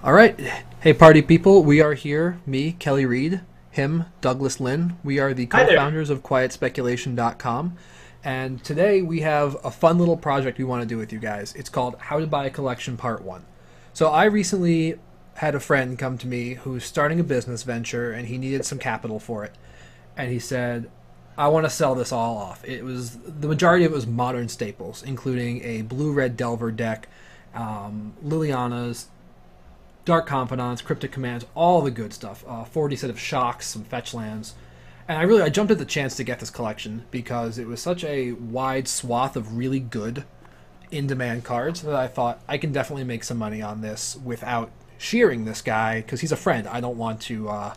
All right. Hey, party people. We are here. Me, Kelly Reed. Him, Douglas Lynn. We are the Hi there. co-founders of QuietSpeculation.com. And today we have a fun little project we want to do with you guys. It's called How to Buy a Collection Part 1. So I recently had a friend come to me who's starting a business venture and he needed some capital for it. And he said, I want to sell this all off. The majority of it was modern staples, including a blue-red Delver deck, Liliana's, Dark Confidants, Cryptic Commands, all the good stuff. 40 set of shocks, some fetch lands. And I jumped at the chance to get this collection because it was such a wide swath of really good in-demand cards that I thought I can definitely make some money on this without shearing this guy because he's a friend. I don't want to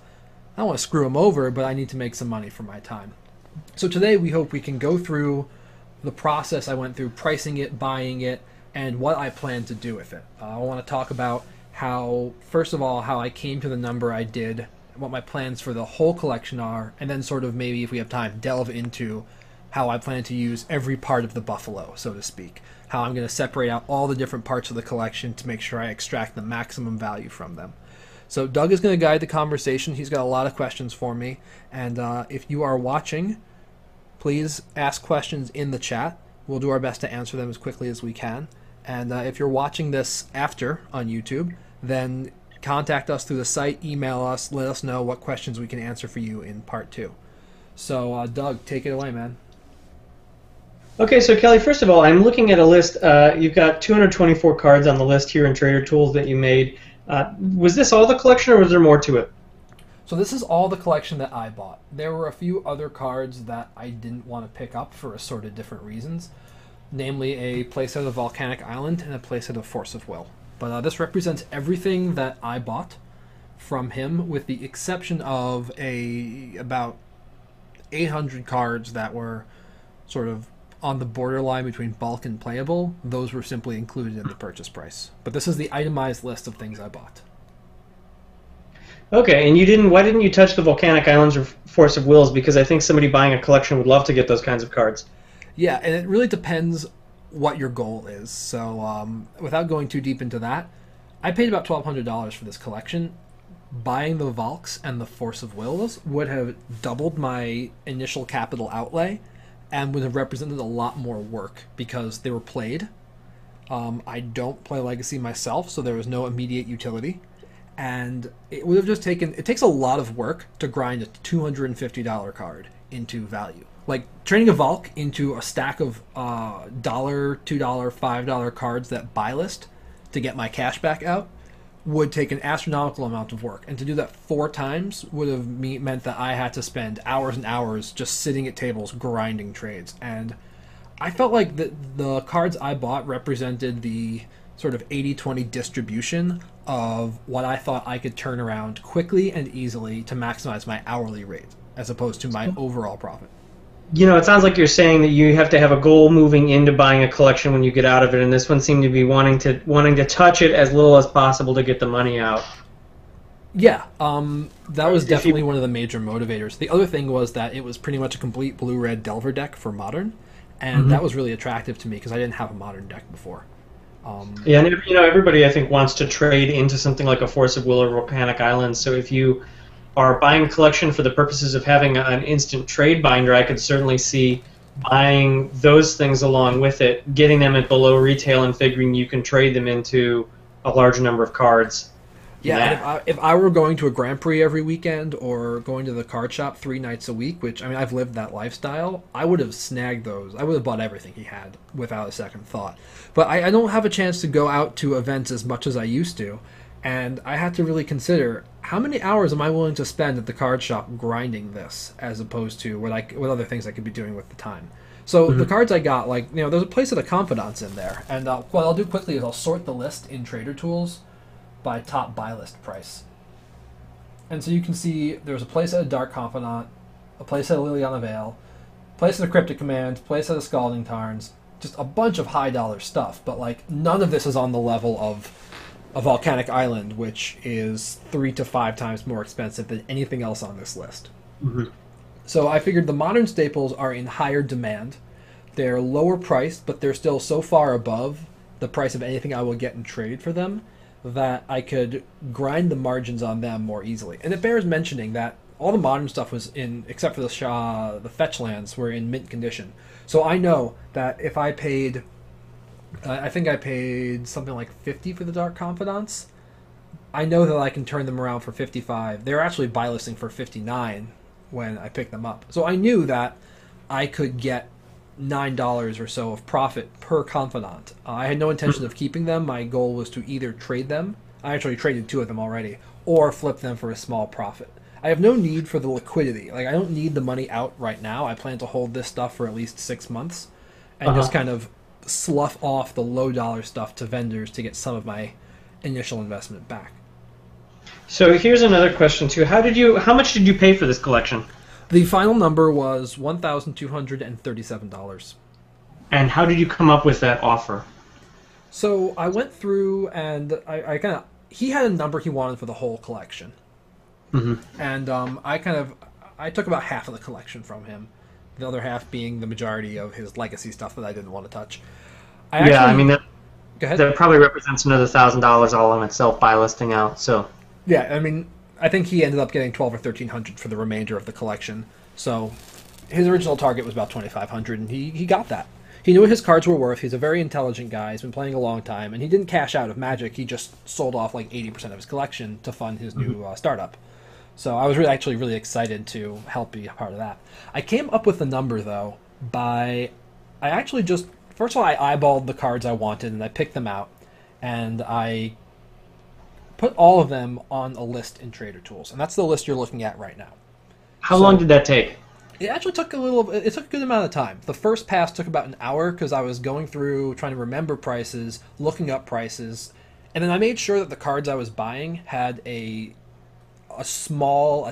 screw him over, but I need to make some money for my time. So today we hope we can go through the process I went through, pricing it, buying it, and what I plan to do with it. I want to talk about first of all, how I came to the number I did, what my plans for the whole collection are, and then sort of maybe if we have time, delve into how I plan to use every part of the buffalo, so to speak. How I'm going to separate out all the different parts of the collection to make sure I extract the maximum value from them. So Doug is going to guide the conversation. He's got a lot of questions for me. And if you are watching, please ask questions in the chat. We'll do our best to answer them as quickly as we can. And if you're watching this after on YouTube, then contact us through the site, email us, let us know what questions we can answer for you in part 2. So, Doug, take it away, man. Okay, so Kelly, first of all, I'm looking at a list. You've got 224 cards on the list here in Trader Tools that you made. Was this all the collection, or was there more to it? So this is all the collection that I bought. There were a few other cards that I didn't want to pick up for assorted different reasons, namely a playset of Volcanic Island and a playset of Force of Will. But this represents everything that I bought from him, with the exception of about 800 cards that were sort of on the borderline between bulk and playable. Those were simply included in the purchase price. But this is the itemized list of things I bought. Okay, and why didn't you touch the Volcanic Islands or Force of Wills? Because I think somebody buying a collection would love to get those kinds of cards. Yeah, and it really depends what your goal is. So without going too deep into that, I paid about $1,200 for this collection. Buying the Valks and the Force of Wills would have doubled my initial capital outlay and would have represented a lot more work because they were played. I don't play Legacy myself, so there was no immediate utility. And it would have just it takes a lot of work to grind a $250 card into value. Like turning a Valk into a stack of $1, $2, $5 cards that buy list to get my cash back out would take an astronomical amount of work. And to do that 4 times would have meant that I had to spend hours and hours just sitting at tables grinding trades. And I felt like the cards I bought represented the sort of 80-20 distribution of what I thought I could turn around quickly and easily to maximize my hourly rate as opposed to my overall profit. You know, it sounds like you're saying that you have to have a goal moving into buying a collection when you get out of it, and this one seemed to be wanting to touch it as little as possible to get the money out. Yeah, that was definitely one of the major motivators. The other thing was that it was pretty much a complete blue-red Delver deck for Modern, and that was really attractive to me because I didn't have a Modern deck before. Yeah, and everybody I think wants to trade into something like a Force of Will or Volcanic Island. So if you are buying a collection for the purposes of having an instant trade binder, I could certainly see buying those things along with it, getting them at below retail, and figuring you can trade them into a large number of cards. Yeah, if I were going to a Grand Prix every weekend or going to the card shop 3 nights a week, which, I mean, I've lived that lifestyle, I would have snagged those. I would have bought everything he had without a second thought. But I don't have a chance to go out to events as much as I used to, and I had to really consider how many hours am I willing to spend at the card shop grinding this as opposed to what other things I could be doing with the time. So the cards I got, there's a place of the Confidants in there, and what I'll do quickly is I'll sort the list in Trader Tools by top buy list price. And so you can see there's a playset of Dark Confidant, a playset of Liliana Vale, playset of Cryptic Command, playset of Scalding Tarns, just a bunch of high dollar stuff, but none of this is on the level of a Volcanic Island, which is 3 to 5 times more expensive than anything else on this list. So I figured the modern staples are in higher demand. They're lower priced, but they're still so far above the price of anything I will get in trade for them that I could grind the margins on them more easily. And it bears mentioning that all the modern stuff was in, except for the fetch lands, were in mint condition. So I know that if I paid, I think I paid something like 50 for the Dark Confidants. I know that I can turn them around for 55. They're actually buy listing for 59 when I picked them up. So I knew that I could get $9 or so of profit per confidant. I had no intention of keeping them. My goal was to either trade them. I actually traded 2 of them already, or flip them for a small profit. I have no need for the liquidity. Like, I don't need the money out right now. I plan to hold this stuff for at least 6 months and just kind of slough off the low dollar stuff to vendors to get some of my initial investment back. So here's another question too. How much did you pay for this collection? The final number was $1,237. And how did you come up with that offer? So I went through and I kind of, he had a number he wanted for the whole collection. And I took about half of the collection from him. The other half being the majority of his legacy stuff that I didn't want to touch. Go ahead. That probably represents another $1,000 all in itself by listing out. So yeah, I mean, I think he ended up getting 12 or 1300 for the remainder of the collection. So his original target was about 2,500, and he got that. He knew what his cards were worth. He's a very intelligent guy. He's been playing a long time, and he didn't cash out of Magic. He just sold off like 80% of his collection to fund his new startup. So I was actually really excited to help be a part of that. I came up with the number, though, I actually just, first of all, I eyeballed the cards I wanted, and I picked them out, and I put all of them on a list in Trader Tools, and that's the list you're looking at right now. How long did that take? It actually took it took a good amount of time. The first pass took about an hour because I was going through, trying to remember prices, looking up prices, and then I made sure that the cards I was buying had a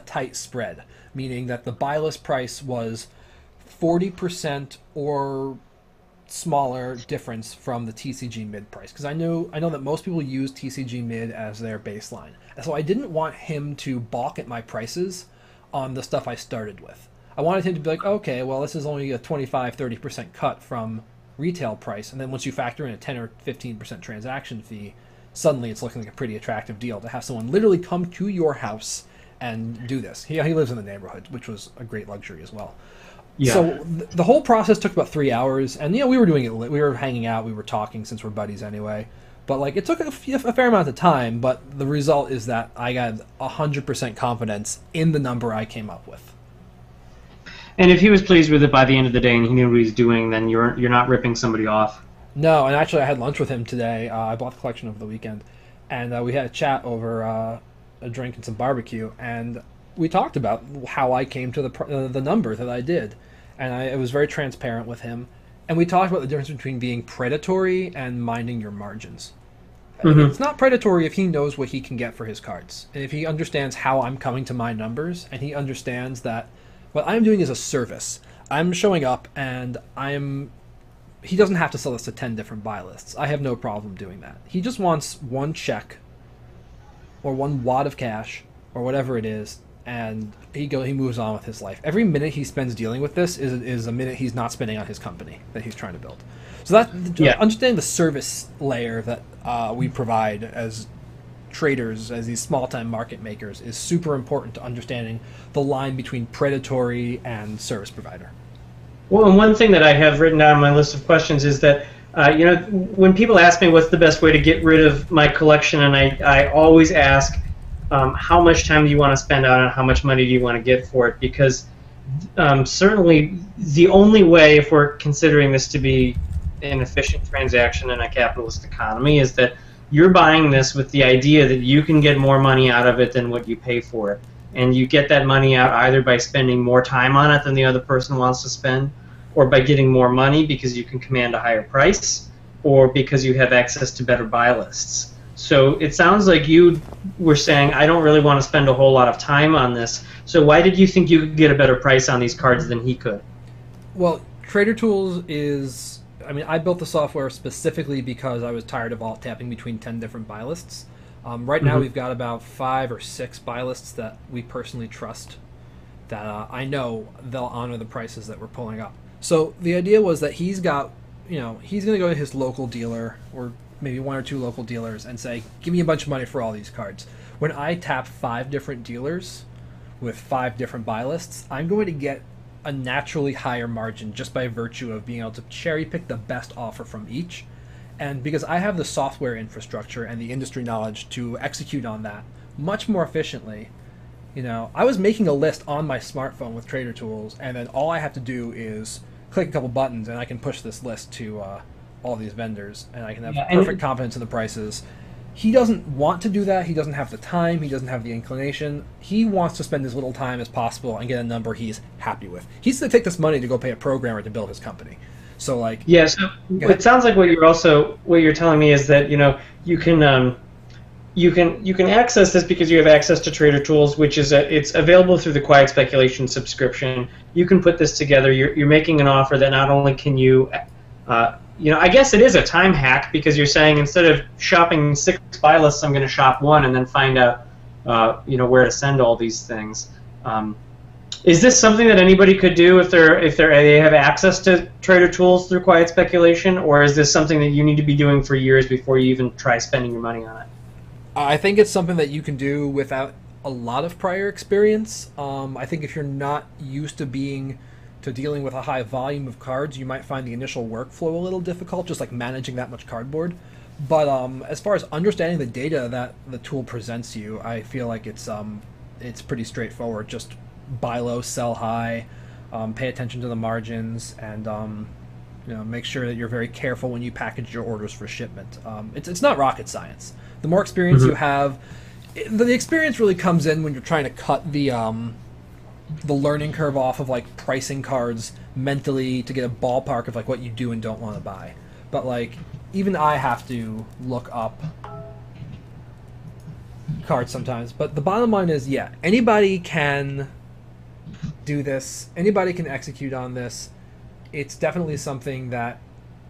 tight spread, meaning that the buy list price was 40% or smaller difference from the TCG mid price, because I know that most people use TCG mid as their baseline, and so I didn't want him to balk at my prices on the stuff I started with. I wanted him to be like, okay, well, this is only a 25-30% cut from retail price, and then once you factor in a 10 or 15% transaction fee, suddenly it's looking like a pretty attractive deal to have someone literally come to your house and do this. He lives in the neighborhood, which was a great luxury as well. Yeah. So the whole process took about 3 hours, and we were doing it. We were hanging out, we were talking since we're buddies anyway. But like, it took a fair amount of time. But the result is that I got 100% confidence in the number I came up with. And if he was pleased with it by the end of the day, and he knew what he was doing, then you're not ripping somebody off. No, and actually, I had lunch with him today. I bought the collection over the weekend, and we had a chat over a drink and some barbecue, and we talked about how I came to the number that I did, and it was very transparent with him. And we talked about the difference between being predatory and minding your margins. It's not predatory if he knows what he can get for his cards, and if he understands how I'm coming to my numbers, and he understands that what I'm doing is a service. I'm showing up, and he doesn't have to sell us to 10 different buy lists. I have no problem doing that. He just wants one check or one wad of cash or whatever it is, and he moves on with his life. Every minute he spends dealing with this is a minute he's not spending on his company that he's trying to build. So understanding the service layer that we provide as traders, as these small-time market makers, is super important to understanding the line between predatory and service provider. Well, and one thing that I have written down on my list of questions is that, when people ask me what's the best way to get rid of my collection, and I always ask, how much time do you want to spend on it, how much money do you want to get for it, because certainly the only way, if we're considering this to be an efficient transaction in a capitalist economy, is that you're buying this with the idea that you can get more money out of it than what you pay for it. And you get that money out either by spending more time on it than the other person wants to spend, or by getting more money because you can command a higher price, or because you have access to better buy lists. So it sounds like you were saying, I don't really want to spend a whole lot of time on this. So why did you think you could get a better price on these cards than he could? Well, Trader Tools I built the software specifically because I was tired of alt tapping between 10 different buy lists. Right now we've got about 5 or 6 buy lists that we personally trust, that I know they'll honor the prices that we're pulling up. So the idea was that he's got he's going to go to his local dealer or maybe one or two local dealers and say, give me a bunch of money for all these cards. When I tap 5 different dealers with 5 different buy lists, I'm going to get a naturally higher margin just by virtue of being able to cherry pick the best offer from each. And because I have the software infrastructure and the industry knowledge to execute on that much more efficiently, I was making a list on my smartphone with Trader Tools, and then all I have to do is click a couple buttons, and I can push this list to all these vendors, and I can have perfect confidence in the prices. He doesn't want to do that. He doesn't have the time. He doesn't have the inclination. He wants to spend as little time as possible and get a number he's happy with. He's going to take this money to go pay a programmer to build his company. So, like, yeah. So it sounds like what you're telling me is that you can access this because you have access to Trader Tools, which is it's available through the Quiet Speculation subscription. You can put this together. You're making an offer that not only can you, I guess it is a time hack because you're saying instead of shopping 6 buy lists, I'm going to shop 1 and then find out, where to send all these things. Is this something that anybody could do if they have access to Trader Tools through Quiet Speculation, or is this something that you need to be doing for years before you even try spending your money on it? I think it's something that you can do without a lot of prior experience. I think if you're not used to dealing with a high volume of cards, you might find the initial workflow a little difficult, just like managing that much cardboard. But as far as understanding the data that the tool presents you, I feel like it's pretty straightforward. Just buy low, sell high, pay attention to the margins, and make sure that you're very careful when you package your orders for shipment. It's not rocket science. The more experience you have, the experience really comes in when you're trying to cut the learning curve off of like pricing cards mentally to get a ballpark of like what you do and don't want to buy. But like even I have to look up cards sometimes. But the bottom line is, yeah, anybody can do this. Anybody can execute on this. It's definitely something that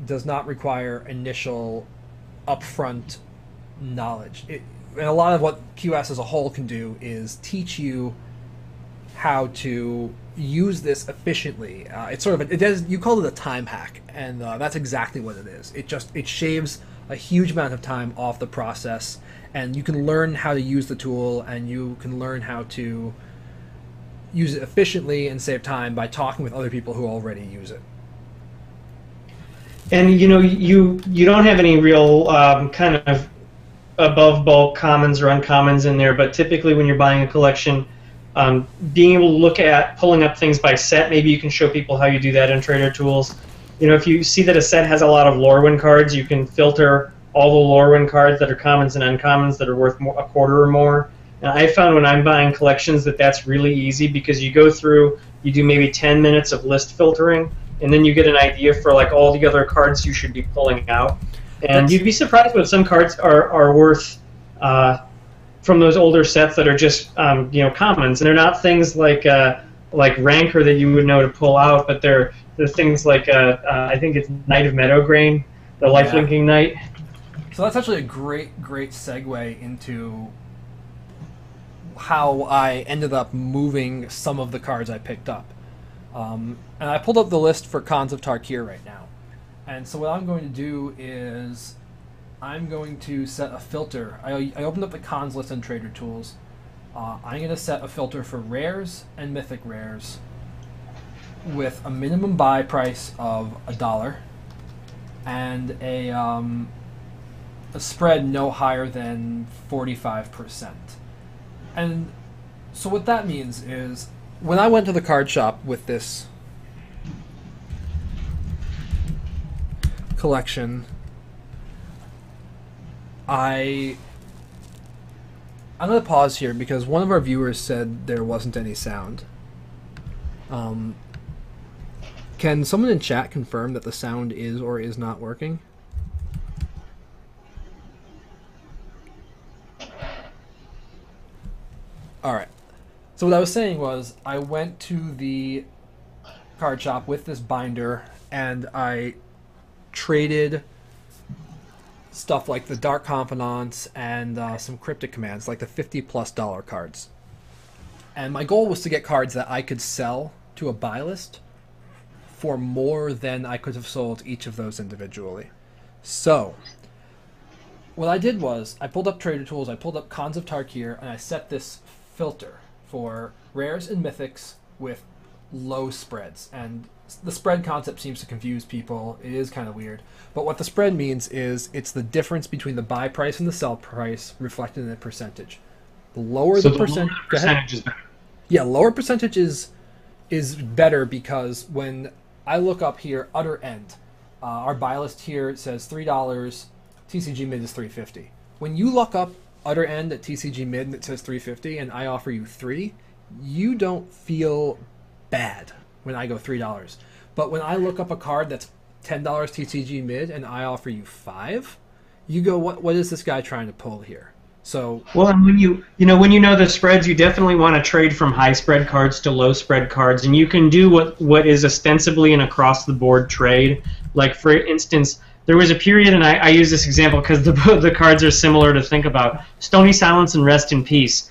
does not require initial upfront knowledge. And a lot of what QS as a whole can do is teach you how to use this efficiently. It's sort of you called it a time hack, and that's exactly what it is. It shaves a huge amount of time off the process, and you can learn how to use the tool, and you can learn how to use it efficiently and save time by talking with other people who already use it. And you don't have any real kind of above bulk commons or uncommons in there, but typically when you're buying a collection, being able to look at pulling up things by set, maybe you can show people how you do that in Trader Tools. If you see that a set has a lot of Lorwyn cards, you can filter all the Lorwyn cards that are commons and uncommons that are worth a quarter or more. And I found when I'm buying collections that's really easy because you go through, you do maybe 10 minutes of list filtering, and then you get an idea for like all the other cards you should be pulling out. And you'd be surprised what some cards are worth from those older sets that are just commons, and they're not things like Rancor that you would know to pull out, but they're things like I think it's Knight of Meadowgrain, the lifelinking Knight. So that's actually a great segue into how I ended up moving some of the cards I picked up. And I pulled up the list for Khans of Tarkir right now. And so what I'm going to do is I'm going to set a filter. I opened up the Khans list in Trader Tools. I'm going to set a filter for rares and mythic rares with a minimum buy price of $1 and a spread no higher than 45%. And so what that means is when I went to the card shop with this collection, I'm going to pause here because one of our viewers said there wasn't any sound. Can someone in chat confirm that the sound is or is not working? Alright. So what I was saying was I went to the card shop with this binder and I traded stuff like the Dark Confidants and some Cryptic Commands, like the $50+ cards. And my goal was to get cards that I could sell to a buy list for more than I could have sold each of those individually. So what I did was I pulled up Trader Tools, I pulled up Khans of Tarkir, and I set this filter for rares and mythics with low spreads. And the spread concept seems to confuse people. It is kind of weird. But what the spread means is it's the difference between the buy price and the sell price reflected in the percentage. The lower the percentage is better. Yeah, lower percentage is better because when I look up here, utter end, our buy list here says $3, TCG mid is $3.50. When you look up utter end at TCG mid and it says $3.50 and I offer you $3, you don't feel bad when I go $3. But when I look up a card that's $10 TCG mid and I offer you $5, you go, what is this guy trying to pull here? So well, and when you know the spreads, you definitely want to trade from high spread cards to low spread cards, and you can do what is ostensibly an across the board trade. Like for instance, there was a period, and I use this example because the cards are similar to think about. Stony Silence and Rest in Peace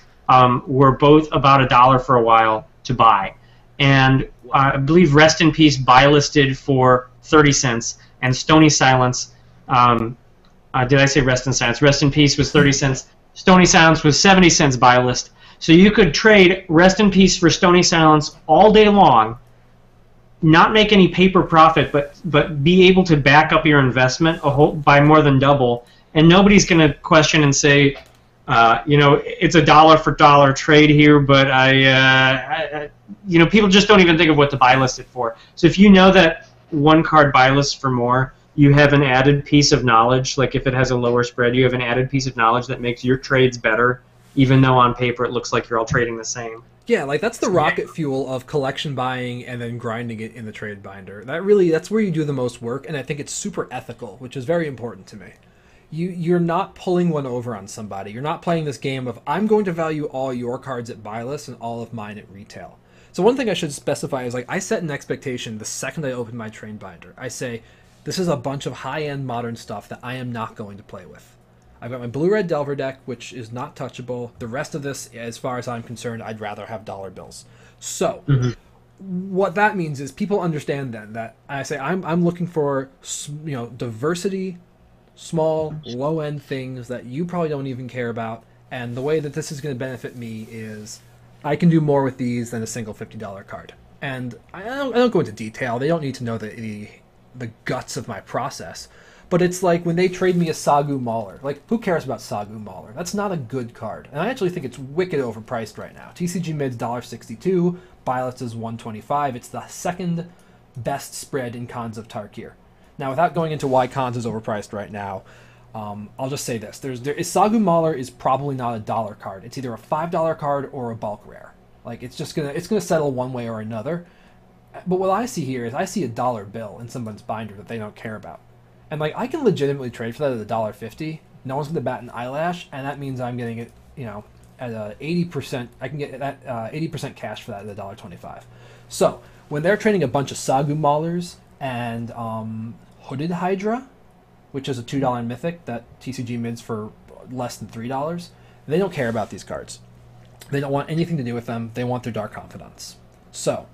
were both about $1 for a while to buy, and I believe Rest in Peace buy listed for 30 cents, and Stony Silence. Did I say Rest in Silence? Rest in Peace was 30 cents. Stony Silence was 70 cents buy list. So you could trade Rest in Peace for Stony Silence all day long, not make any paper profit, but be able to back up your investment by more than double, and nobody's going to question and say, it's a dollar for dollar trade here, but people just don't even think of what to buy list it for. So if you know that one card buy list for more, you have an added piece of knowledge. Like if it has a lower spread, you have an added piece of knowledge that makes your trades better, even though on paper it looks like you're all trading the same. Yeah, like that's the rocket fuel of collection buying and then grinding it in the trade binder. That's where you do the most work, and I think it's super ethical, which is very important to me. You're not pulling one over on somebody. You're not playing this game of I'm going to value all your cards at buy list and all of mine at retail. So one thing I should specify is like I set an expectation the second I open my trade binder. I say, this is a bunch of high-end modern stuff that I am not going to play with. I've got my Blue-Red Delver deck, which is not touchable. The rest of this, as far as I'm concerned, I'd rather have dollar bills. So, what that means is people understand then that I say I'm looking for diversity, small, low-end things that you probably don't even care about, and the way that this is going to benefit me is I can do more with these than a single $50 card. And I don't go into detail. They don't need to know the guts of my process, but it's like when they trade me a Sagu Mauler. Like, who cares about Sagu Mauler? That's not a good card, and I actually think it's wicked overpriced right now. TCG mid's $1.62, buy list is $1.25. It's the second best spread in Khans of Tarkir. Now, without going into why Khans is overpriced right now, I'll just say this: Sagu Mauler is probably not a dollar card. It's either a $5 card or a bulk rare. Like it's gonna settle one way or another. But what I see here is I see a dollar bill in someone's binder that they don't care about. And like I can legitimately trade for that at $1.50. No one's going to bat an eyelash, and that means I'm getting it, at 80%. I can get that 80% cash for that at $1.25. So when they're trading a bunch of Sagu Maulers and Hooded Hydra, which is a $2 mythic that TCG mids for less than $3, they don't care about these cards. They don't want anything to do with them. They want their Dark Confidants. So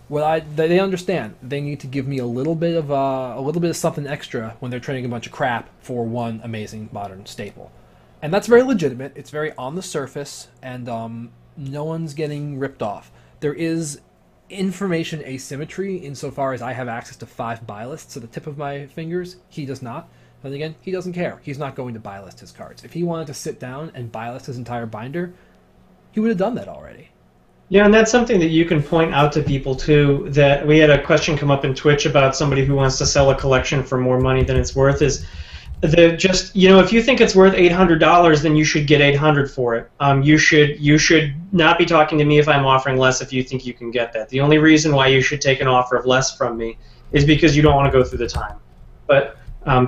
they understand they need to give me a little bit of something extra when they're trading a bunch of crap for one amazing modern staple, and that's very legitimate. It's very on the surface, and no one's getting ripped off. There is information asymmetry insofar as I have access to 5 buy lists at the tip of my fingers. He does not. But again, he doesn't care. He's not going to buy list his cards. If he wanted to sit down and buy list his entire binder, he would have done that already. Yeah, and that's something that you can point out to people too. That we had a question come up in Twitch about somebody who wants to sell a collection for more money than it's worth. Is if you think it's worth $800, then you should get $800 for it. You should not be talking to me if I'm offering less if you think you can get that. The only reason why you should take an offer of less from me is because you don't want to go through the time. But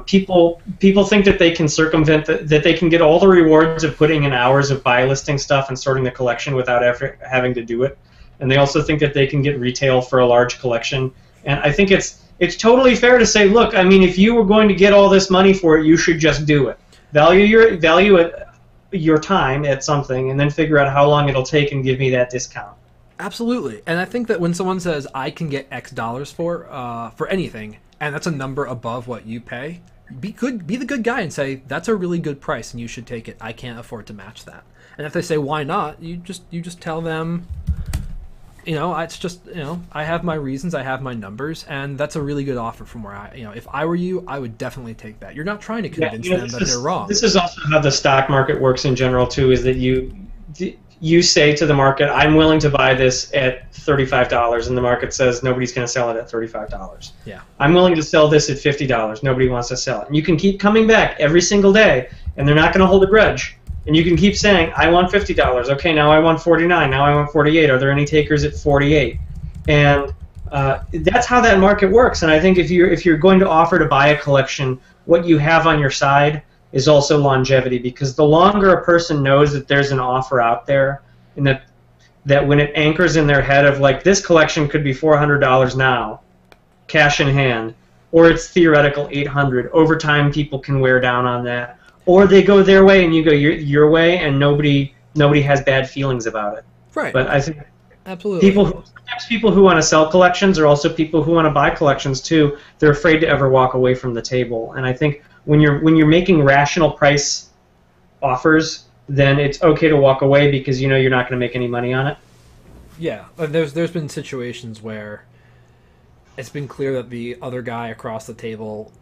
people think that they can circumvent that they can get all the rewards of putting in hours of buy listing stuff and sorting the collection without ever having to do it, and they also think that they can get retail for a large collection. And I think it's totally fair to say, look, I mean, if you were going to get all this money for it, you should just do it. Value your time at something, and then figure out how long it'll take and give me that discount. Absolutely. And I think that when someone says I can get X dollars for anything, and that's a number above what you pay, be the good guy and say that's a really good price and you should take it. I can't afford to match that. And if they say why not, you just tell them, it's just, I have my reasons, I have my numbers, and that's a really good offer from where if I were you, I would definitely take that. You're not trying to convince them that they're wrong. This is also how the stock market works in general too, is that you say to the market, I'm willing to buy this at $35, and the market says nobody's going to sell it at $35. Yeah. I'm willing to sell this at $50. Nobody wants to sell it. And you can keep coming back every single day, and they're not going to hold a grudge. And you can keep saying, I want $50. Okay, now I want $49. Now I want $48. Are there any takers at $48? And that's how that market works. And I think if you're going to offer to buy a collection, what you have on your side is also longevity, because the longer a person knows that there's an offer out there, and that when it anchors in their head of like, this collection could be $400 now, cash in hand, or it's theoretical $800. Over time, people can wear down on that, or they go their way and you go your way, and nobody has bad feelings about it. Right. But I think absolutely sometimes people who want to sell collections are also people who want to buy collections too. They're afraid to ever walk away from the table, and I think when you're making rational price offers, then it's okay to walk away because you're not going to make any money on it. Yeah, there's been situations where it's been clear that the other guy across the table,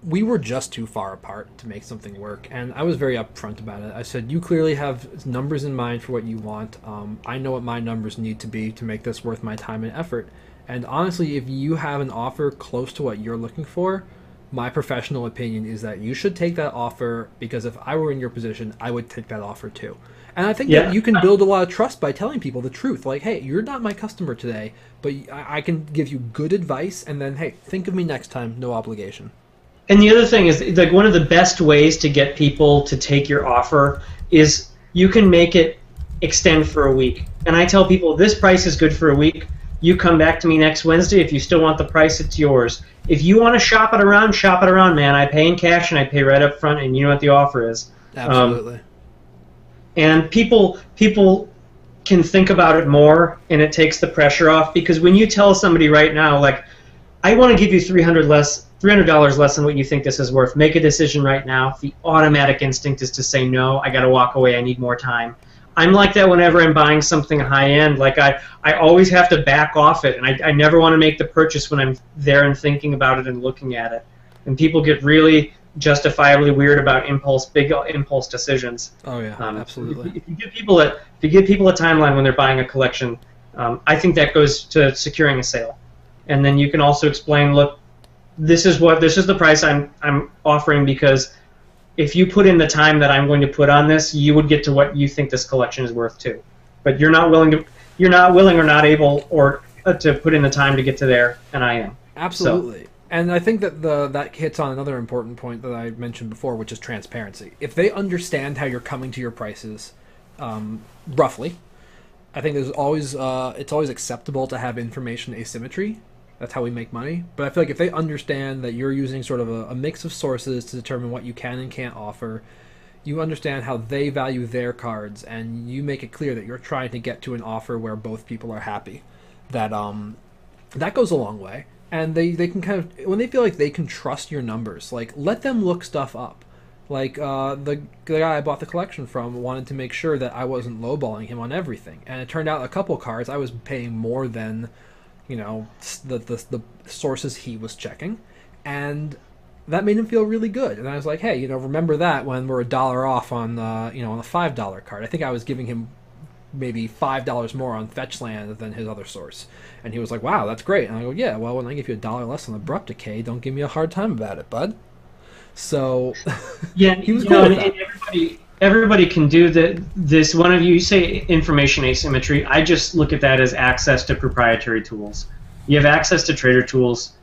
we were just too far apart to make something work, and I was very upfront about it. I said, you clearly have numbers in mind for what you want. I know what my numbers need to be to make this worth my time and effort, and honestly, if you have an offer close to what you're looking for, my professional opinion is that you should take that offer, because if I were in your position, I would take that offer too. And I think that you can build a lot of trust by telling people the truth. Like, hey, you're not my customer today, but I can give you good advice, and then, hey, think of me next time, no obligation. And the other thing is, like, one of the best ways to get people to take your offer is you can make it extend for a week. And I tell people, this price is good for a week. You come back to me next Wednesday. If you still want the price, it's yours. If you want to shop it around, man. I pay in cash and I pay right up front, and you know what the offer is. Absolutely. And people can think about it more, and it takes the pressure off, because when you tell somebody right now, like, I want to give you $300 less than what you think this is worth, make a decision right now, the automatic instinct is to say no, I got to walk away, I need more time. I'm like that whenever I'm buying something high-end. Like, I always have to back off it, and I never want to make the purchase when I'm there and thinking about it and looking at it. And people get really justifiably weird about big impulse decisions. Oh yeah, absolutely. If you give people a timeline when they're buying a collection, I think that goes to securing a sale. And then you can also explain, look, this is the price I'm offering, because if you put in the time that I'm going to put on this, you would get to what you think this collection is worth too. But you're not willing or not able to put in the time to get to there, and I am. Absolutely. So. And I think that that hits on another important point that I mentioned before, which is transparency. If they understand how you're coming to your prices, roughly, I think it's always acceptable to have information asymmetry. That's how we make money. But I feel like if they understand that you're using sort of a mix of sources to determine what you can and can't offer, you understand how they value their cards, and you make it clear that you're trying to get to an offer where both people are happy, that goes a long way. And they can kind of, when they feel like they can trust your numbers, like, let them look stuff up. Like, the guy I bought the collection from wanted to make sure that I wasn't lowballing him on everything. And it turned out a couple cards I was paying more than, the sources he was checking. And that made him feel really good. And I was like, hey, remember that when we're $1 off on, on a $5 card. I think I was giving him maybe $5 more on Fetchland than his other source. And he was like, wow, that's great. And I go, yeah, well, when I give you $1 less on Abrupt Decay, don't give me a hard time about it, bud. So yeah, he was cool with that. Everybody can do this. One of you say information asymmetry. I just look at that as access to proprietary tools. You have access to trader tools.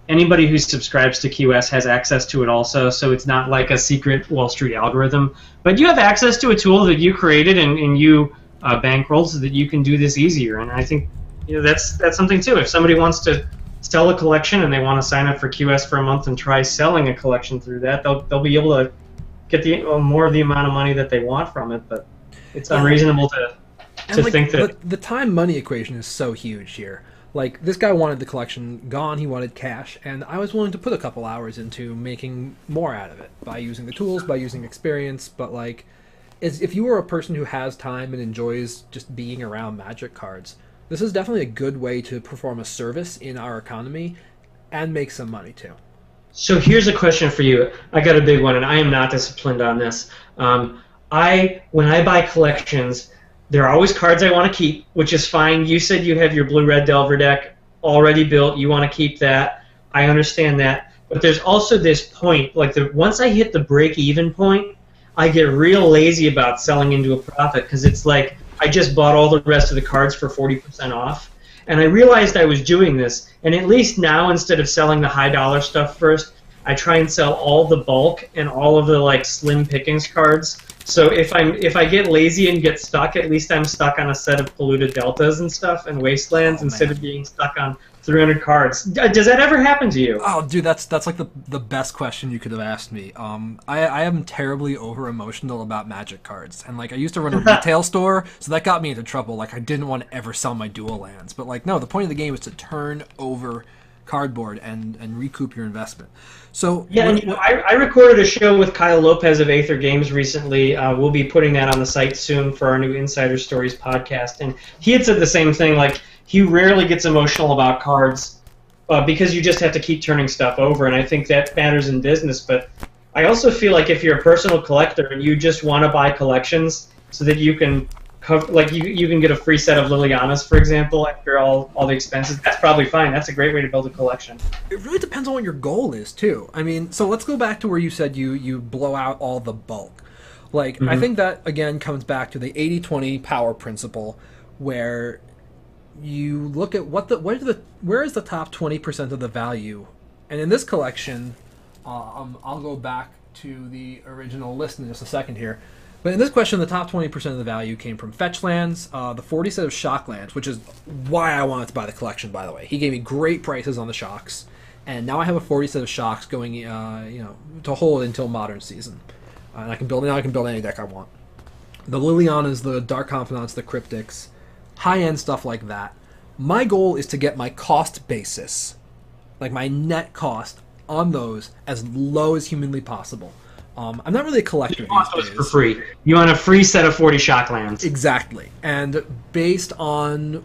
Anybody who subscribes to QS has access to it also, so it's not like a secret Wall Street algorithm. But you have access to a tool that you created and you bankrolled so that you can do this easier. And I think that's something too. If somebody wants to sell a collection and they want to sign up for QS for a month and try selling a collection through that, they'll be able to get more of the amount of money that they want from it. But it's unreasonable to And like think that the time money equation is so huge here. Like this guy wanted the collection gone, he wanted cash, and I was willing to put a couple hours into making more out of it by using the tools, by using experience. But like, if you are a person who has time and enjoys just being around Magic cards, this is definitely a good way to perform a service in our economy and make some money too. So here's a question for you. I got a big one, and I am not disciplined on this. When I buy collections, there are always cards I want to keep, which is fine. You said you have your blue-red Delver deck already built. You want to keep that. I understand that. But there's also this point, like once I hit the break-even point, I get real lazy about selling into a profit because it's like I just bought all the rest of the cards for 40% off. And I realized I was doing this, and at least now, instead of selling the high-dollar stuff first, I try and sell all the bulk and all of the like slim pickings cards. So if I get lazy and get stuck, at least I'm stuck on a set of polluted deltas and stuff and wastelands instead of being stuck on 300 cards. Does that ever happen to you? Oh, dude, that's like the best question you could have asked me. I am terribly over emotional about Magic cards, and like I used to run a retail store, so that got me into trouble. Like I didn't want to ever sell my dual lands, but like no, the point of the game is to turn over cardboard and recoup your investment. So yeah, and I recorded a show with Kyle Lopez of Aether Games recently. We'll be putting that on the site soon for our new Insider Stories podcast, and he had said the same thing. Like he rarely gets emotional about cards because you just have to keep turning stuff over, and I think that matters in business. But I also feel like if you're a personal collector and you just want to buy collections so that you can like you can get a free set of Lilianas, for example, after all the expenses. That's probably fine. That's a great way to build a collection. It really depends on what your goal is too. I mean, so let's go back to where you said you blow out all the bulk. Like I think that again comes back to the 80-20 power principle, where you look at where is the top 20% of the value, and in this collection, I'll go back to the original list in just a second here. But in this question, the top 20% of the value came from fetch lands, the 40 set of shock lands, which is why I wanted to buy the collection, by the way. He gave me great prices on the shocks, and now I have a 40 set of shocks going, to hold until Modern Season. And I can build any deck I want. The Lilianas, the Dark Confidants, the Cryptics, high-end stuff like that. My goal is to get my cost basis, like my net cost on those, as low as humanly possible. I'm not really a collector. You want those for free. You want a free set of 40 shock lands. Exactly. And based on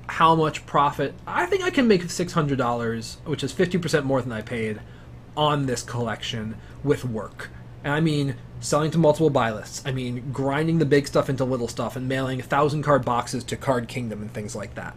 how much profit, I think I can make $600, which is 50% more than I paid, on this collection with work. And I mean selling to multiple buy lists. I mean grinding the big stuff into little stuff and mailing 1,000-card boxes to Card Kingdom and things like that.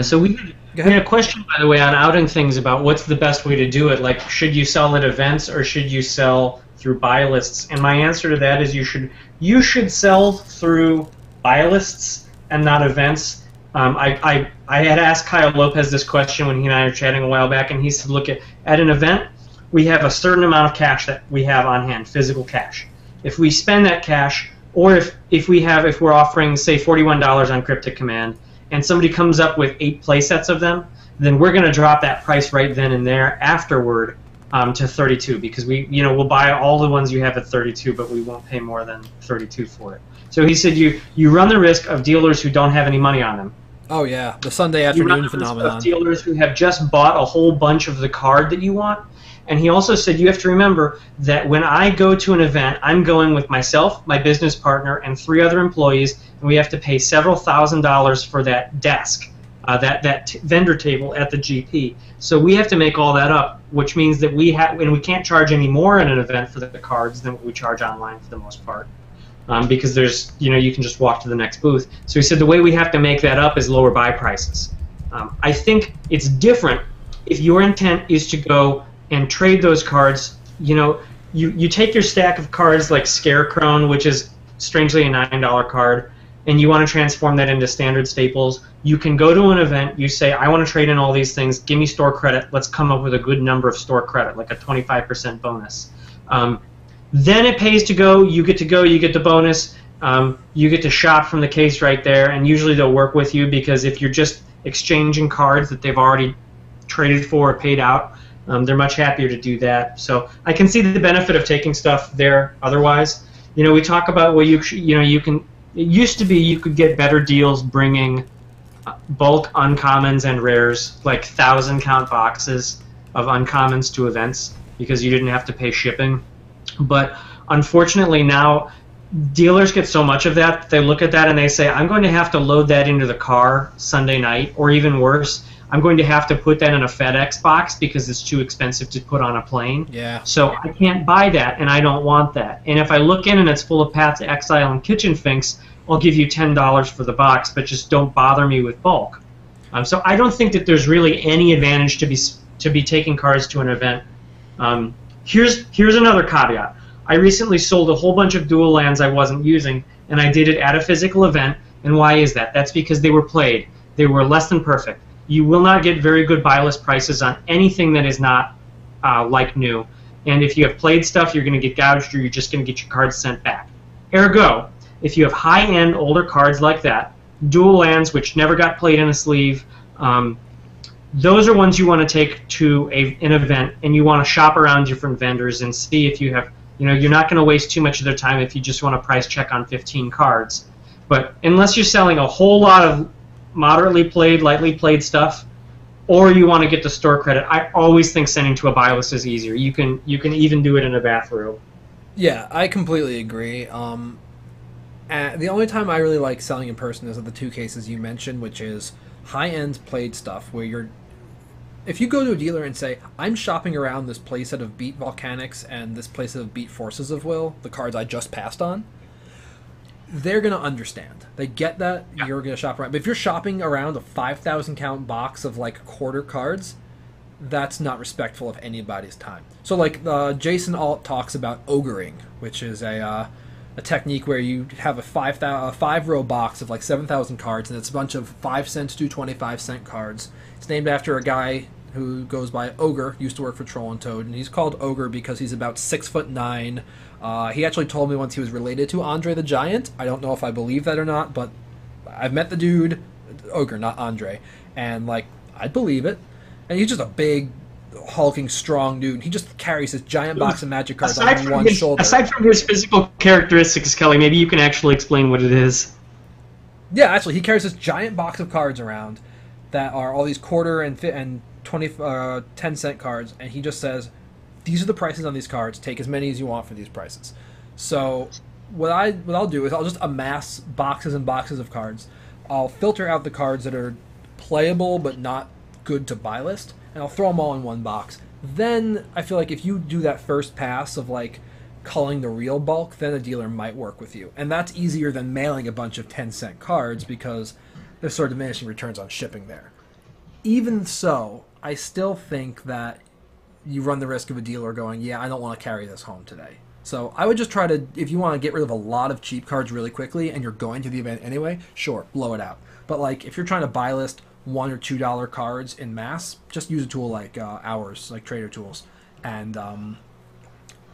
So we had a question, by the way, on outing things about what's the best way to do it. Like, should you sell at events or should you sell through buy lists? And my answer to that is you should sell through buy lists and not events. I had asked Kyle Lopez this question when he and I were chatting a while back, and he said, look, at an event, we have a certain amount of cash that we have on hand, physical cash. If we spend that cash, or if we're offering, say, $41 on Cryptic Command, and somebody comes up with 8 play sets of them, then we're going to drop that price right then and there afterward to 32, because we'll buy all the ones you have at 32, but we won't pay more than 32 for it. So he said you run the risk of dealers who don't have any money on them. Oh yeah, the Sunday afternoon phenomenon. Of dealers who have just bought a whole bunch of the card that you want. And he also said you have to remember that when I go to an event, I'm going with myself, my business partner, and 3 other employees, and we have to pay several $1,000s for that desk, that vendor table at the GP. So we have to make all that up, which means that we can't charge any more at an event for the cards than what we charge online for the most part, because there's you can just walk to the next booth. So he said the way we have to make that up is lower buy prices. I think it's different if your intent is to go and trade those cards. You take your stack of cards like Scarecrow, which is strangely a $9 card, and you want to transform that into standard staples. You can go to an event, you say, I want to trade in all these things, give me store credit, let's come up with a good number of store credit, like a 25% bonus. Then it pays to go, you get the bonus, you get to shop from the case right there, and usually they'll work with you, because if you're just exchanging cards that they've already traded for or paid out, they're much happier to do that. So I can see the benefit of taking stuff there otherwise. We talk about, well, you can it used to be you could get better deals bringing bulk uncommons and rares, like 1,000 count boxes of uncommons to events, because you didn't have to pay shipping. But unfortunately now, dealers get so much of that, they look at that and they say, I'm going to have to load that into the car Sunday night, or even worse, I'm going to have to put that in a FedEx box because it's too expensive to put on a plane. Yeah. So I can't buy that, and I don't want that. And if I look in and it's full of Path to Exile and Kitchen Finks, I'll give you $10 for the box, but just don't bother me with bulk. So I don't think that there's really any advantage to be taking cards to an event. Here's another caveat. I recently sold a whole bunch of dual lands I wasn't using, and I did it at a physical event. And why is that? That's because they were played. They were less than perfect. You will not get very good buy list prices on anything that is not like new. And if you have played stuff, you're going to get gouged, or you're just going to get your cards sent back. Ergo, if you have high-end older cards like that, dual lands which never got played in a sleeve, those are ones you want to take to an event, and you want to shop around different vendors and see if you have, you're not going to waste too much of their time if you just want to price check on 15 cards. But unless you're selling a whole lot of moderately played, lightly played stuff, or you want to get the store credit, I always think sending to a buy list is easier. You can even do it in a bathrobe. Yeah, I completely agree. The only time I really like selling in person is of the two cases you mentioned, which is high-end played stuff, where if you go to a dealer and say, I'm shopping around this playset of Beat Volcanics and this playset of Beat Forces of Will, the cards I just passed on, they're going to understand. They get that you're going to shop around. But if you're shopping around a 5,000 count box of like quarter cards, that's not respectful of anybody's time. So like Jason Alt talks about ogering, which is a technique where you have a 5-row box of like 7,000 cards, and it's a bunch of 5 cents to 25-cent cards. It's named after a guy who goes by Ogre, used to work for Troll and Toad, and he's called Ogre because he's about 6'9". He actually told me once he was related to Andre the Giant. I don't know if I believe that or not, but I've met the dude, Ogre, not Andre, and like I'd believe it. And he's just a big, hulking, strong dude. He just carries this giant box of Magic cards on one shoulder. Aside from his physical characteristics, Kelly, maybe you can actually explain what it is. Yeah, actually, he carries this giant box of cards around that are all these quarter and 10-cent cards, and he just says, these are the prices on these cards. Take as many as you want for these prices. So what I'll do is I'll just amass boxes and boxes of cards. I'll filter out the cards that are playable but not good to buy list, and I'll throw them all in one box. Then I feel like if you do that first pass of like culling the real bulk, then a dealer might work with you. And that's easier than mailing a bunch of 10-cent cards because there's sort of diminishing returns on shipping there. Even so, I still think that you run the risk of a dealer going, yeah, I don't want to carry this home today. So I would just try to, if you want to get rid of a lot of cheap cards really quickly and you're going to the event anyway, sure, blow it out. But like if you're trying to buy list $1 or $2 cards in mass, just use a tool like ours, like Trader Tools, and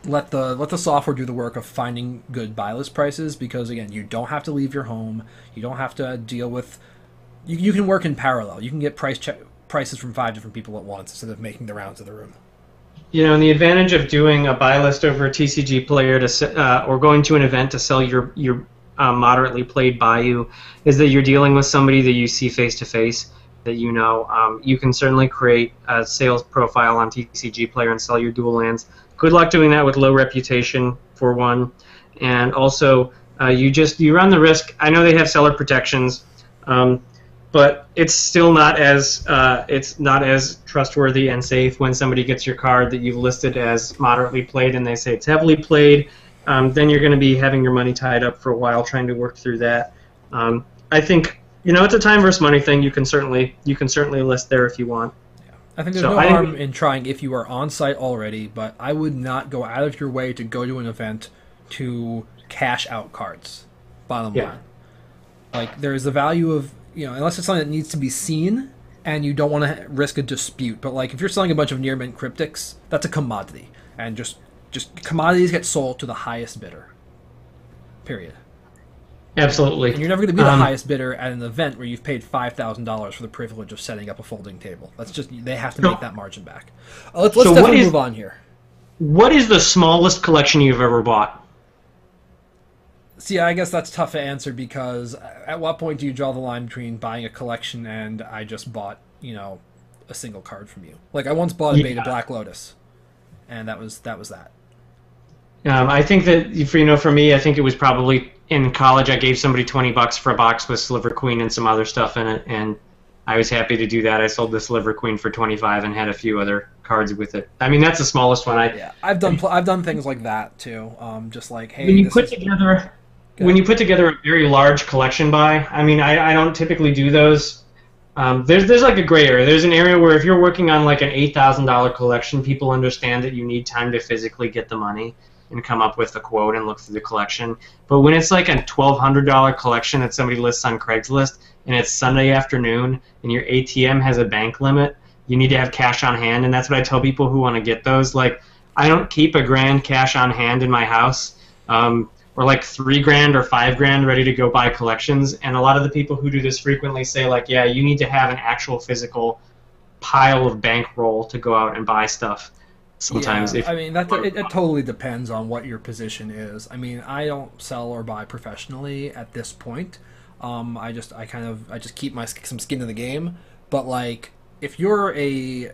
let the software do the work of finding good buy list prices, because again, you don't have to leave your home, you don't have to deal with, you can work in parallel. You can get prices from 5 different people at once instead of making the rounds of the room. And the advantage of doing a buy list over a TCG player or going to an event to sell your moderately played Bayou is that you're dealing with somebody that you see face to face, that you know. You can certainly create a sales profile on TCG player and sell your dual lands. Good luck doing that with low reputation, for one, and also you run the risk. I know they have seller protections, but it's still not as trustworthy and safe when somebody gets your card that you've listed as moderately played and they say it's heavily played. Then you're going to be having your money tied up for a while trying to work through that. I think it's a time versus money thing. You can certainly list there if you want. Yeah. I think there's no harm in trying if you are on site already, but I would not go out of your way to go to an event to cash out cards. Bottom line, like there is the value of, unless it's something that needs to be seen and you don't want to risk a dispute. But like if you're selling a bunch of near mint cryptics, that's a commodity, and just commodities get sold to the highest bidder. Period. Absolutely. And you're never going to be the highest bidder at an event where you've paid $5,000 for the privilege of setting up a folding table. That's just, they have to make that margin back. Let's definitely move on here. What is the smallest collection you've ever bought? See, I guess that's tough to answer because at what point do you draw the line between buying a collection and I just bought, a single card from you? Like I once bought a Beta Black Lotus, and that was that. I think that for me, I think it was probably in college. I gave somebody $20 for a box with Sliver Queen and some other stuff in it, and I was happy to do that. I sold the Sliver Queen for 25 and had a few other cards with it. I mean, that's the smallest one. I've done things like that too. Just like, hey, when you put together a very large collection buy, I mean, I don't typically do those. There's like a gray area. There's an area where if you're working on like an $8,000 collection, people understand that you need time to physically get the money and come up with a quote and look through the collection. But when it's like a $1,200 collection that somebody lists on Craigslist and it's Sunday afternoon and your ATM has a bank limit, you need to have cash on hand, and that's what I tell people who want to get those. Like, I don't keep $1,000 cash on hand in my house, or like $3,000 or $5,000 ready to go buy collections. And a lot of the people who do this frequently say, like, yeah, you need to have an actual physical pile of bankroll to go out and buy stuff. Sometimes, I mean, it totally depends on what your position is. I mean, I don't sell or buy professionally at this point. I just keep some skin in the game. But like, if you're a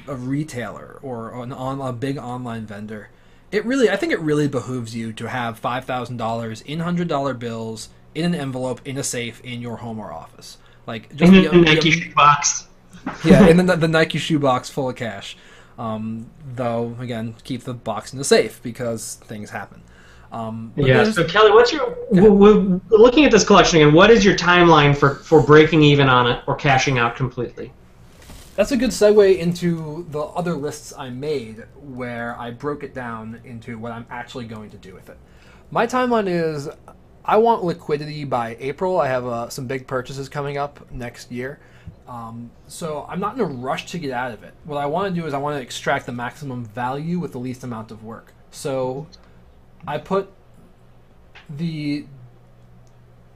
retailer or a big online vendor, I think it really behooves you to have $5,000 in $100 bills in an envelope in a safe in your home or office. Like just in a Nike shoe box. Yeah, in the Nike shoe box full of cash. Though again, keep the box in the safe because things happen. So Kelly, we're looking at this collection again. What is your timeline for breaking even on it or cashing out completely? That's a good segue into the other lists I made where I broke it down into what I'm actually going to do with it. My timeline is I want liquidity by April. I have some big purchases coming up next year. So I'm not in a rush to get out of it. What I want to do is I want to extract the maximum value with the least amount of work. So I put the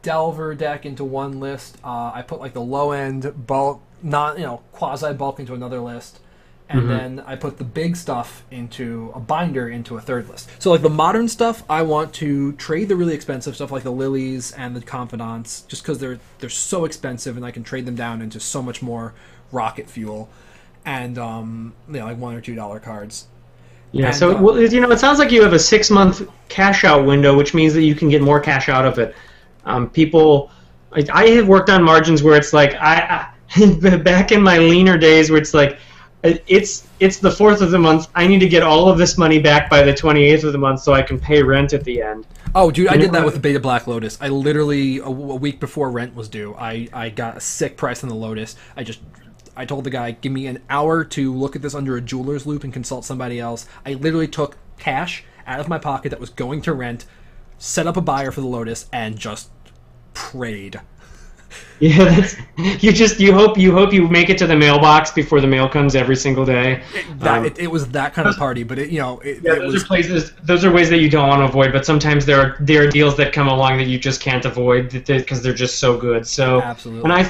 Delver deck into one list. I put like the low end bulk, not quasi bulk into another list, and then I put the big stuff into a binder into a third list. So like the modern stuff, I want to trade the really expensive stuff like the Lilies and the Confidants, just because they're so expensive, and I can trade them down into so much more rocket fuel, and like $1 or $2 cards. Yeah, so it sounds like you have a 6-month cash out window, which means that you can get more cash out of it. I have worked on margins where it's like back in my leaner days where it's like it's the 4th of the month. I need to get all of this money back by the 28th of the month so I can pay rent at the end. Oh, dude, I did that with the Beta Black Lotus. I literally a week before rent was due, I got a sick price on the Lotus. I told the guy, give me an hour to look at this under a jeweler's loop and consult somebody else. I literally took cash out of my pocket that was going to rent, set up a buyer for the Lotus, and just prayed. Yeah, you hope you make it to the mailbox before the mail comes every single day. It was that kind of party, but those are ways that you don't want to avoid. But sometimes there are deals that come along that you just can't avoid because they're just so good. So absolutely, and I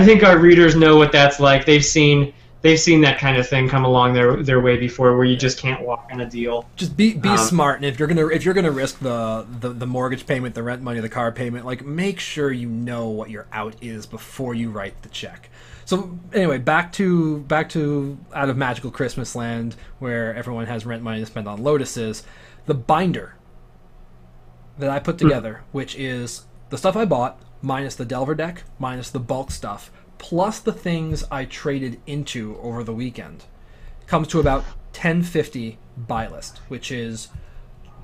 think our readers know what that's like. They've seen that kind of thing come along their way before, where you just can't walk on a deal. Just be smart, and if you're gonna risk the mortgage payment, the rent money, the car payment, like make sure you know what your out is before you write the check. So anyway, back to out of magical Christmas land where everyone has rent money to spend on Lotuses. The binder that I put together, which is the stuff I bought minus the Delver deck, minus the bulk stuff, plus the things I traded into over the weekend, comes to about $10.50 buy list, which is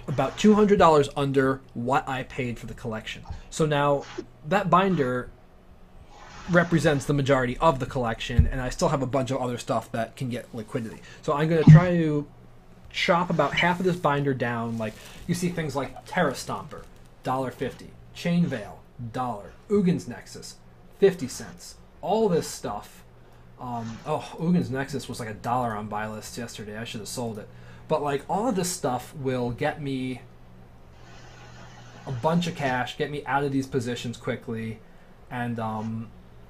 about $200 under what I paid for the collection. So now that binder represents the majority of the collection, and I still have a bunch of other stuff that can get liquidity. So I'm going to try to chop about half of this binder down. Like you see things like Terra Stomper, $1.50, Chain Veil, $1, Ugin's Nexus, 50 cents. All this stuff. Ugin's Nexus was like $1 on buy list yesterday. I should have sold it. But like all of this stuff will get me a bunch of cash, get me out of these positions quickly, and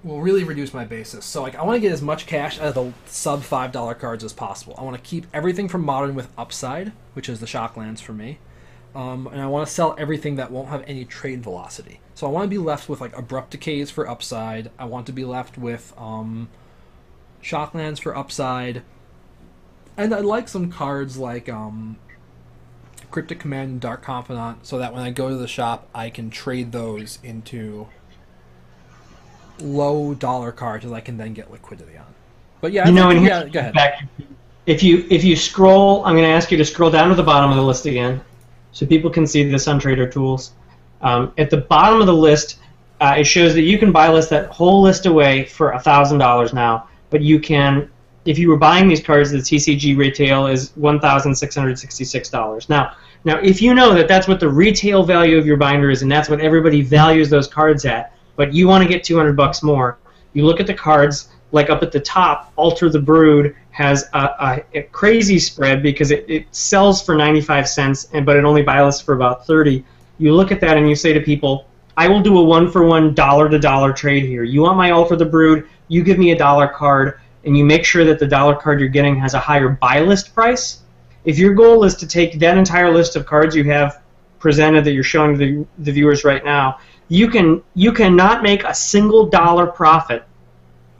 will really reduce my basis. So like I want to get as much cash out of the sub $5 cards as possible. I want to keep everything from Modern with upside, which is the Shocklands for me, and I want to sell everything that won't have any trade velocity. So I want to be left with like Abrupt Decays for upside. I want to be left with Shocklands for upside, and I like some cards like Cryptic Command and Dark Confidant, so that when I go to the shop, I can trade those into low dollar cards that I can then get liquidity on. But yeah, and go here's ahead. Back, if you scroll, I'm going to ask you to scroll down to the bottom of the list again, so people can see this on Trader Tools. At the bottom of the list, it shows that you can buy list that whole list away for $1,000 now, but you can, if you were buying these cards, the TCG retail is $1,666. Now, if you know that that's what the retail value of your binder is, and that's what everybody values those cards at, but you want to get $200 more, you look at the cards. Like up at the top, Alter the Brood has a crazy spread because it sells for 95 cents, but it only buy lists for about 30. You look at that and you say to people, I will do a one-for-one dollar-to-dollar trade here. You want my Alter the Brood, you give me a dollar card, and you make sure that the dollar card you're getting has a higher buy list price. If your goal is to take that entire list of cards you have presented that you're showing the viewers right now, you cannot make a single dollar profit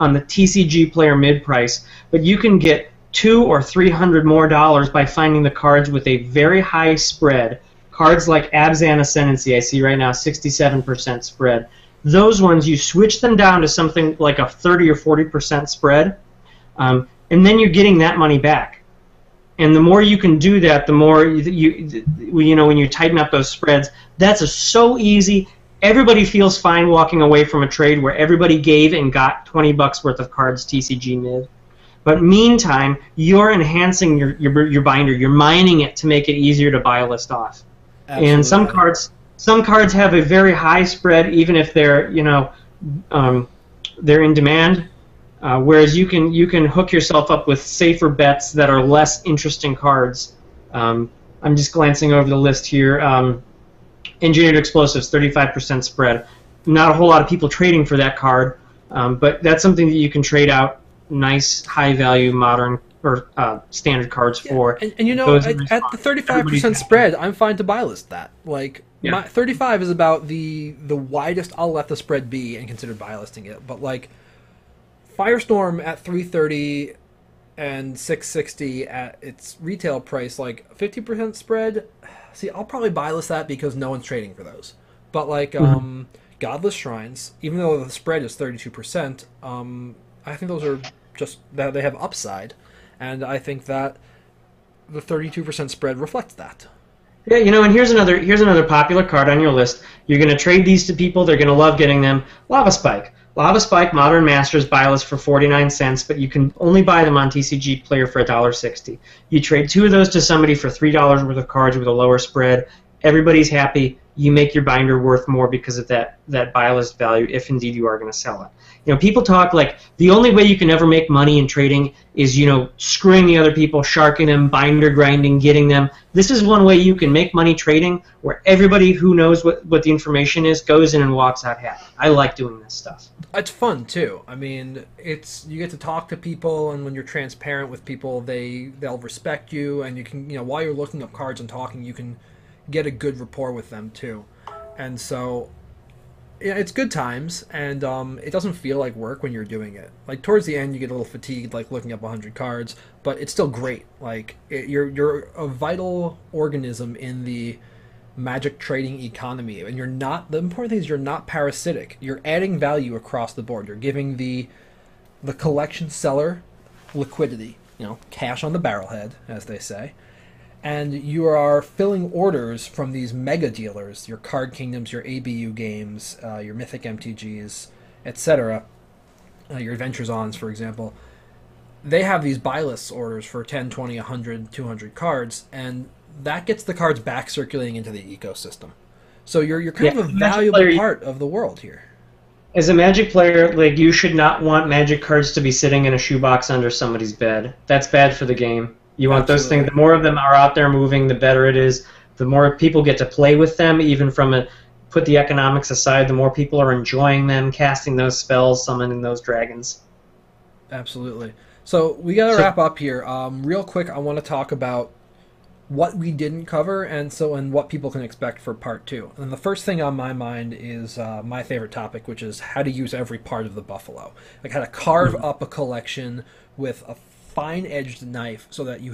on the TCG player mid price, but you can get $200 or $300 more by finding the cards with a very high spread. Cards like Abzan Ascendancy, I see right now 67% spread. Those ones, you switch them down to something like a 30 or 40% spread, and then you're getting that money back. And the more you can do that, the more you know when you tighten up those spreads. That's so easy. Everybody feels fine walking away from a trade where everybody gave and got $20 worth of cards TCG mid. But meantime, you're enhancing your binder. You're mining it to make it easier to buy a list off. Absolutely. And some cards have a very high spread, even if they're they're in demand. Whereas you can hook yourself up with safer bets that are less interesting cards. I'm just glancing over the list here. Engineered Explosives, 35% spread. Not a whole lot of people trading for that card, but that's something that you can trade out nice, high-value, modern or standard cards for. And you know, at the 35% spread, I'm fine to buy list that. Like, my 35 is about the widest I'll let the spread be and consider buy listing it. But like, Firestorm at 330 and 660 at its retail price, like 50% spread. See, I'll probably buy list that because no one's trading for those. But like Godless Shrines, even though the spread is 32%, I think those are just that they have upside, and I think that the 32% spread reflects that. Yeah, you know, and here's another popular card on your list. You're going to trade these to people; they're going to love getting them. Lava Spike. Lava Spike Modern Masters buy list for 49 cents, but you can only buy them on TCG Player for $1.60. You trade two of those to somebody for $3 worth of cards with a lower spread. Everybody's happy. You make your binder worth more because of that buy list value, if indeed you are going to sell it. You know, people talk like the only way you can ever make money in trading is, you know, screwing the other people, sharking them, binder grinding, getting them. This is one way you can make money trading, where everybody who knows what the information is goes in and walks out happy. I like doing this stuff. It's fun too. I mean, you get to talk to people, and when you're transparent with people, they'll respect you, and you can, you know, while you're looking up cards and talking, you can get a good rapport with them too. And so yeah, it's good times, and it doesn't feel like work when you're doing it. Like towards the end, you get a little fatigued, like looking up 100 cards, but it's still great. Like you're a vital organism in the Magic trading economy, and you're not. The important thing is you're not parasitic. You're adding value across the board. You're giving the collection seller liquidity, you know, cash on the barrelhead, as they say. And you are filling orders from these mega dealers, your Card Kingdoms, your ABU games, your Mythic MTGs, etc., your Adventures Ons, for example. They have these buy lists orders for 10, 20, 100, 200 cards, and that gets the cards back circulating into the ecosystem. So you're kind of a valuable part of the world here. As a Magic player, like, you should not want Magic cards to be sitting in a shoebox under somebody's bed. That's bad for the game. You want those things. The more of them are out there moving, the better it is. The more people get to play with them, even from put the economics aside, the more people are enjoying them, casting those spells, summoning those dragons. Absolutely. So we got to wrap up here. Real quick, I want to talk about what we didn't cover, and what people can expect for part two. And the first thing on my mind is my favorite topic, which is how to use every part of the buffalo. Like how to carve up a collection with a fine-edged knife so that you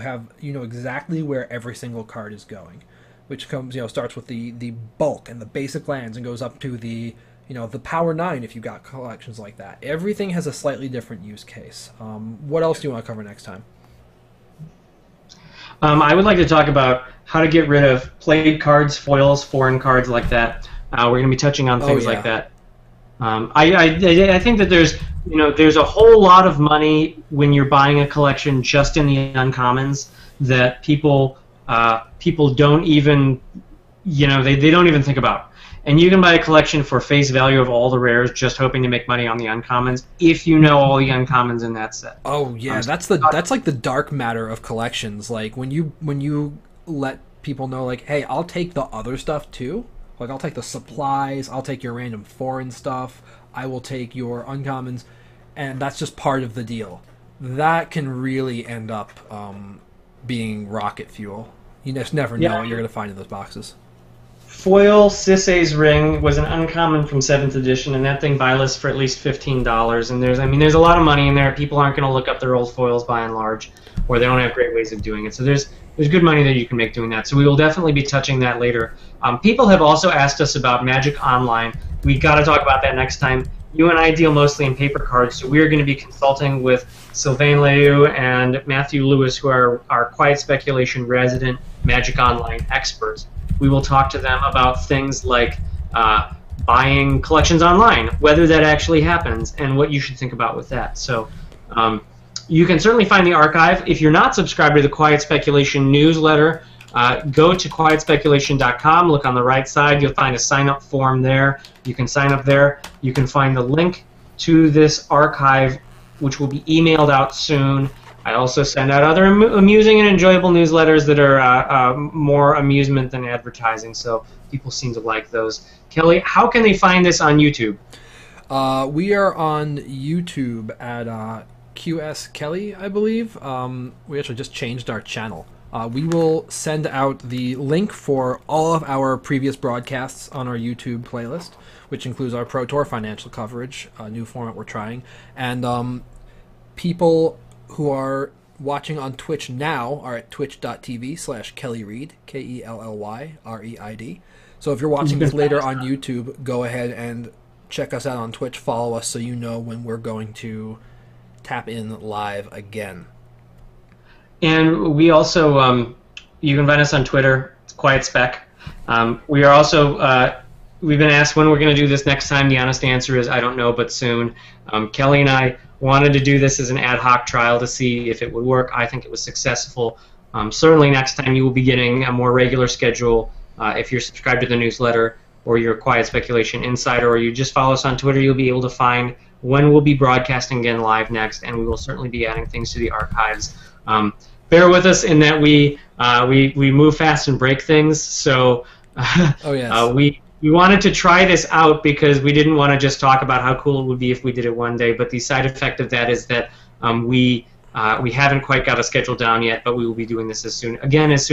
know exactly where every single card is going, which comes starts with the bulk and the basic lands and goes up to the the Power 9 if you got collections like that. Everything has a slightly different use case. What else do you want to cover next time? I would like to talk about how to get rid of played cards, foils, foreign cards like that. We're going to be touching on things like that. I think that there's a whole lot of money when you're buying a collection just in the uncommons that people don't even they don't even think about. And you can buy a collection for face value of all the rares, just hoping to make money on the uncommons if you know all the uncommons in that set. Oh yeah, that's like the dark matter of collections. Like when you let people know, like, hey, I'll take the other stuff too. Like I'll take the supplies, I'll take your random foreign stuff, I will take your uncommons, and that's just part of the deal. That can really end up being rocket fuel. You just never know what you're going to find in those boxes. Foil Sisay's Ring was an uncommon from 7th edition, and that thing buy list for at least $15. And there's a lot of money in there. People aren't going to look up their old foils by and large, or they don't have great ways of doing it. So there's good money that you can make doing that. So we will definitely be touching that later. People have also asked us about Magic Online. We got to talk about that next time. You and I deal mostly in paper cards, so we are going to be consulting with Sylvain Leou and Matthew Lewis, who are our Quiet Speculation resident Magic Online experts. We will talk to them about things like buying collections online, whether that actually happens, and what you should think about with that. So you can certainly find the archive. If you're not subscribed to the Quiet Speculation newsletter, go to quietspeculation.com. Look on the right side. You'll find a sign-up form there. You can sign up there. You can find the link to this archive, which will be emailed out soon. I also send out other amusing and enjoyable newsletters that are more amusement than advertising, so people seem to like those. Kelly, how can they find this on YouTube? We are on YouTube at QS Kelly, I believe. We actually just changed our channel. We will send out the link for all of our previous broadcasts on our YouTube playlist, which includes our Pro Tour financial coverage, a new format we're trying, and people who are watching on Twitch now are at twitch.tv/KellyReid, KELLYREID. So if you're watching this later on YouTube, go ahead and check us out on Twitch, follow us so you know when we're going to tap in live again. And we also, you can find us on Twitter, Quiet Spec. We are also, we've been asked when we're going to do this next time. The honest answer is I don't know, but soon. Kelly and I wanted to do this as an ad hoc trial to see if it would work. I think it was successful. Certainly next time you will be getting a more regular schedule. If you're subscribed to the newsletter or you're a Quiet Speculation Insider or you just follow us on Twitter, you'll be able to find when we'll be broadcasting again live next, and we will certainly be adding things to the archives. Bear with us in that we move fast and break things, so oh, yes. We wanted to try this out because we didn't want to just talk about how cool it would be if we did it one day, but the side effect of that is that we haven't quite got a schedule down yet, but we will be doing this as soon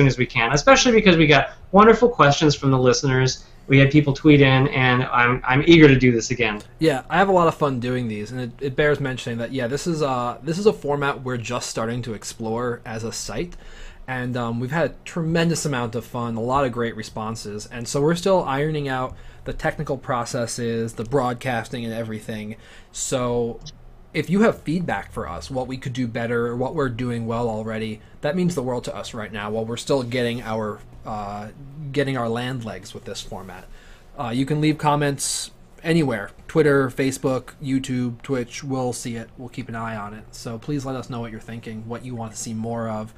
as we can, especially because we got wonderful questions from the listeners. We had people tweet in, and I'm eager to do this again. Yeah, I have a lot of fun doing these, and it bears mentioning that, yeah, this is a format we're just starting to explore as a site. And we've had a tremendous amount of fun, a lot of great responses, and so we're still ironing out the technical processes, the broadcasting and everything. So if you have feedback for us, what we could do better, or what we're doing well already, that means the world to us right now while we're still getting our land legs with this format. You can leave comments anywhere, Twitter, Facebook, YouTube, Twitch. We'll see it. We'll keep an eye on it. So please let us know what you're thinking, what you want to see more of.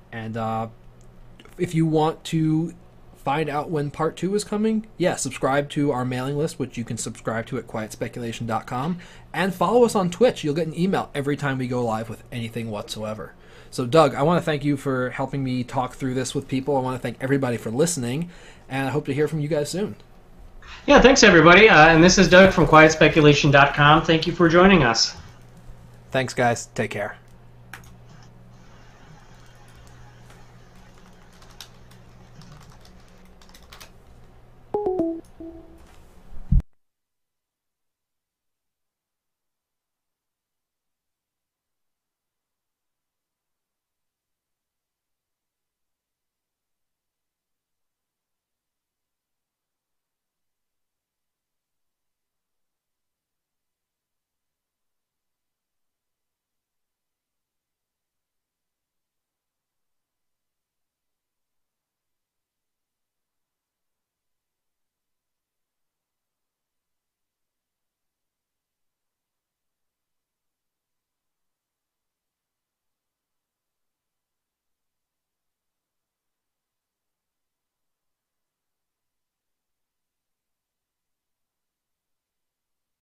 And if you want to find out when part 2 is coming, subscribe to our mailing list, which you can subscribe to at quietspeculation.com, and follow us on Twitch. You'll get an email every time we go live with anything whatsoever. So Doug, I want to thank you for helping me talk through this with people. I want to thank everybody for listening, and I hope to hear from you guys soon. Yeah, thanks everybody. And this is Doug from quietspeculation.com. Thank you for joining us. Thanks guys. Take care.